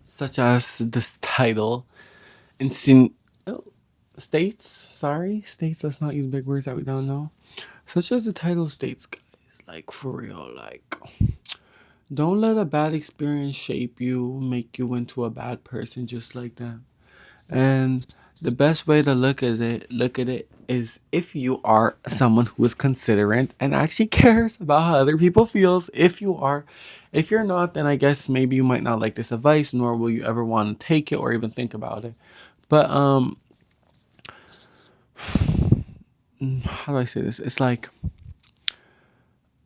such as this title, Instin oh, states. Sorry, states. Let's not use big words that we don't know. Such as the title states, guys. Like for real, like don't let a bad experience shape you, make you into a bad person just like them. And the best way to look at it is if you are someone who is considerate and actually cares about how other people feels. If you are, if you're not, then I guess maybe you might not like this advice, nor will you ever want to take it or even think about it. But how do I say this? It's like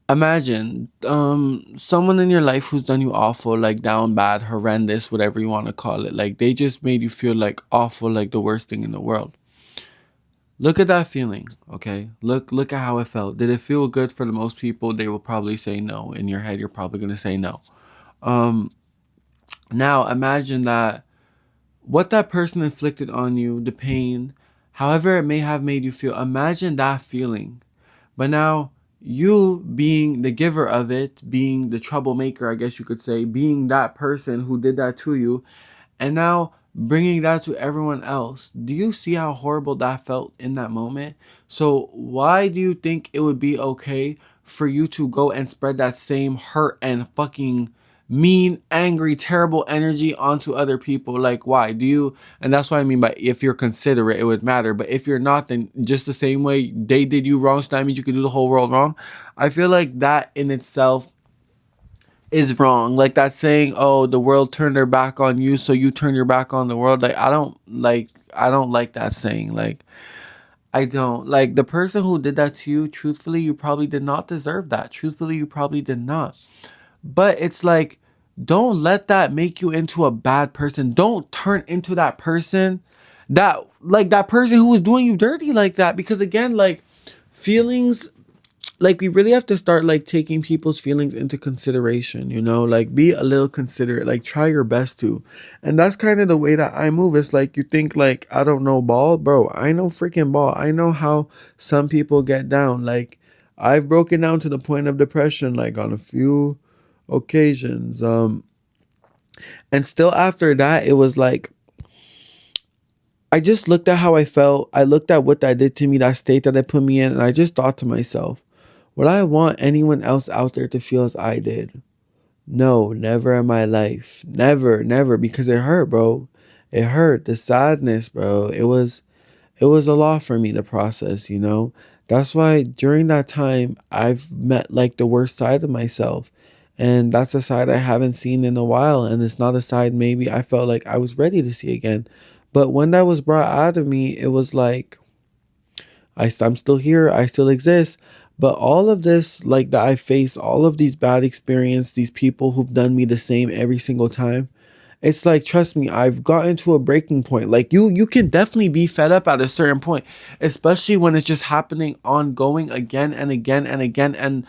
imagine someone in your life who's done you awful, like down bad, horrendous, whatever you want to call it. Like they just made you feel like awful, like the worst thing in the world. Look at that feeling, okay? Look at how it felt. Did it feel good for the most people? They will probably say no. In your head, you're probably gonna say no. Um, Now imagine that what that person inflicted on you, the pain, however it may have made you feel. Imagine that feeling. But now you being the giver of it, being the troublemaker, I guess you could say, being that person who did that to you, and now bringing that to everyone else. Do you see how horrible that felt in that moment? So why do you think it would be okay for you to go and spread that same hurt and fucking mean, angry, terrible energy onto other people? Like why do you? And that's what I mean by if you're considerate it would matter, but if you're not, then just the same way they did you wrong, so that means you could do the whole world wrong. I feel like that in itself is wrong. Like that saying, "Oh, the world turned their back on you, so you turn your back on the world." Like I don't like that saying. Like I don't. Like the person who did that to you, truthfully, you probably did not deserve that. Truthfully, you probably did not. But it's like don't let that make you into a bad person. Don't turn into that person that person who was doing you dirty like that because again, like feelings like we really have to start like taking people's feelings into consideration, like be a little considerate, like try your best to. And that's kind of the way that I move. It's like you think like I don't know ball, bro. I know freaking ball. I know how some people get down. Like I've broken down to the point of depression like on a few occasions. And still after that it was like I just looked at how I felt. I looked at what that did to me, that state that it put me in, and I just thought to myself, would I want anyone else out there to feel as I did? No, never in my life. Never, never, because it hurt, bro. It hurt. The sadness, bro. It was a lot for me to process. That's why during that time I've met like the worst side of myself. And that's a side I haven't seen in a while. And it's not a side maybe I felt like I was ready to see again. But when that was brought out of me, it was like I'm still here, I still exist. But all of this, like that I face, all of these bad experience, these people who've done me the same every single time. It's like, trust me, I've gotten to a breaking point. Like you can definitely be fed up at a certain point, especially when it's just happening ongoing again and again and again and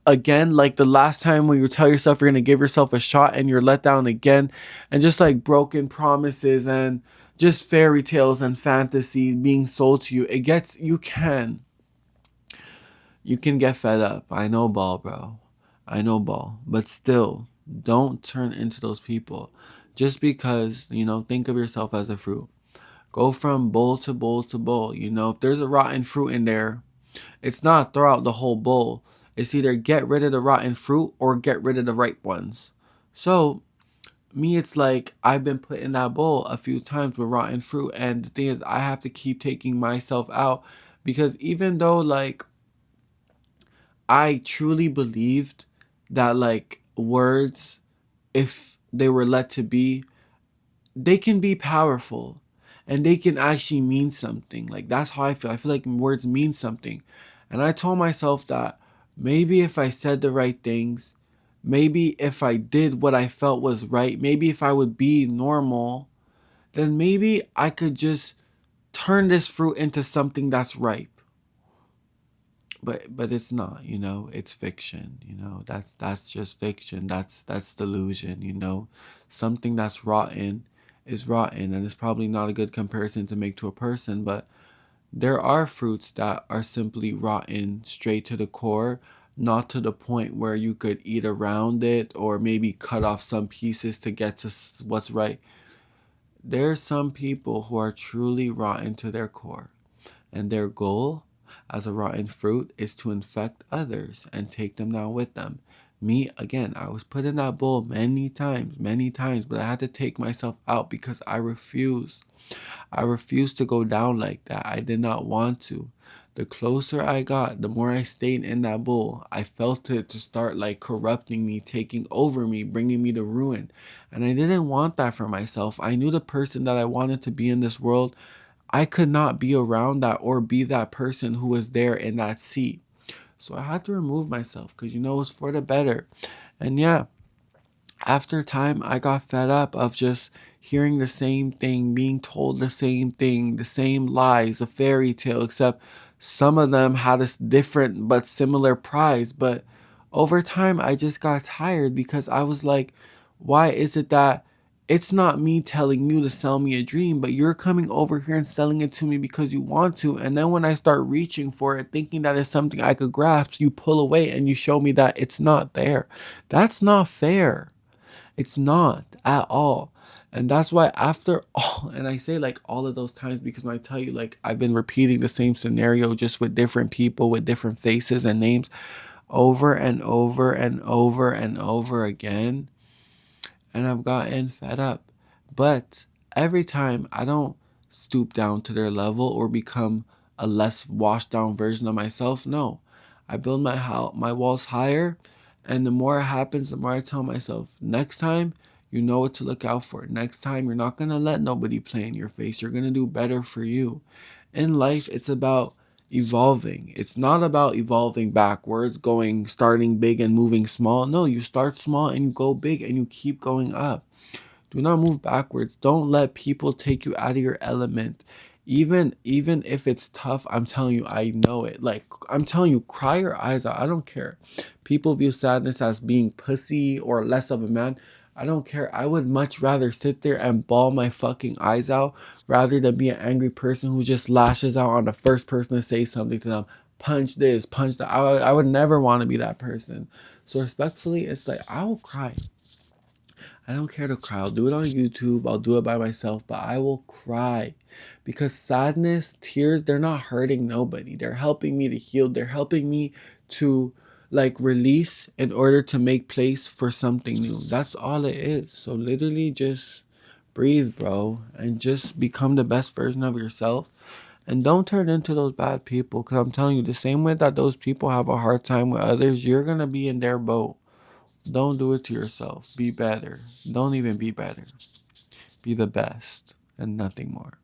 again. Like the last time when you tell yourself you're gonna give yourself a shot and you're let down again, and just like broken promises and just fairy tales and fantasy being sold to you. You can get fed up. I know ball, bro. I know ball. But still, don't turn into those people. Just because, think of yourself as a fruit. Go from bowl to bowl to bowl. If there's a rotten fruit in there, it's not throw out the whole bowl. It's either get rid of the rotten fruit or get rid of the ripe ones. So, me, it's like I've been put in that bowl a few times with rotten fruit. And the thing is, I have to keep taking myself out because even though, like, I truly believed that like words, if they were let to be, they can be powerful and they can actually mean something. Like that's how I feel. I feel like words mean something. And I told myself that maybe if I said the right things, maybe if I did what I felt was right, maybe if I would be normal, then maybe I could just turn this fruit into something that's ripe. But it's not, it's fiction. That's just fiction. That's delusion. Something that's rotten is rotten, and it's probably not a good comparison to make to a person, but there are fruits that are simply rotten straight to the core, not to the point where you could eat around it or maybe cut off some pieces to get to what's right. There are some people who are truly rotten to their core, and their goal as a rotten fruit is to infect others and take them down with them. Me, again, I was put in that bowl many times, but I had to take myself out because I refused. I refused to go down like that. I did not want to. The closer I got, the more I stayed in that bowl. I felt it to start like corrupting me, taking over me, bringing me to ruin. And I didn't want that for myself. I knew the person that I wanted to be in this world. I could not be around that or be that person who was there in that seat. So I had to remove myself because, it's for the better. And yeah, after time, I got fed up of just hearing the same thing, being told the same thing, the same lies, a fairy tale, except some of them had a different but similar prize. But over time, I just got tired because I was like, why is it that it's not me telling you to sell me a dream, but you're coming over here and selling it to me because you want to? And then when I start reaching for it, thinking that it's something I could grasp, you pull away and you show me that it's not there. That's not fair. It's not at all. And that's why after all, and I say like all of those times because when I tell you like I've been repeating the same scenario just with different people with different faces and names over and over and over and over again, and I've gotten fed up. But every time I don't stoop down to their level or become a less washed down version of myself. No, I build my walls higher, and the more it happens, the more I tell myself, next time, you know what to look out for. Next time, you're not gonna let nobody play in your face. You're gonna do better for you. In life, it's about evolving. It's not about evolving backwards, starting big and moving small. No, you start small and you go big and you keep going up. Do not move backwards. Don't let people take you out of your element. Even if it's tough, I'm telling you, I know it. Like I'm telling you, cry your eyes out. I don't care. People view sadness as being pussy or less of a man. I don't care. I would much rather sit there and bawl my fucking eyes out rather than be an angry person who just lashes out on the first person to say something to them. Punch this, punch that. I would never want to be that person. So respectfully, it's like I will cry. I don't care to cry. I'll do it on YouTube. I'll do it by myself, but I will cry because sadness, tears, they're not hurting nobody. They're helping me to heal. They're helping me to like release in order to make place for something new. That's all it is. So literally just breathe, bro, and just become the best version of yourself. And don't turn into those bad people because I'm telling you, the same way that those people have a hard time with others, you're going to be in their boat. Don't do it to yourself. Be better. Don't even be better. Be the best and nothing more.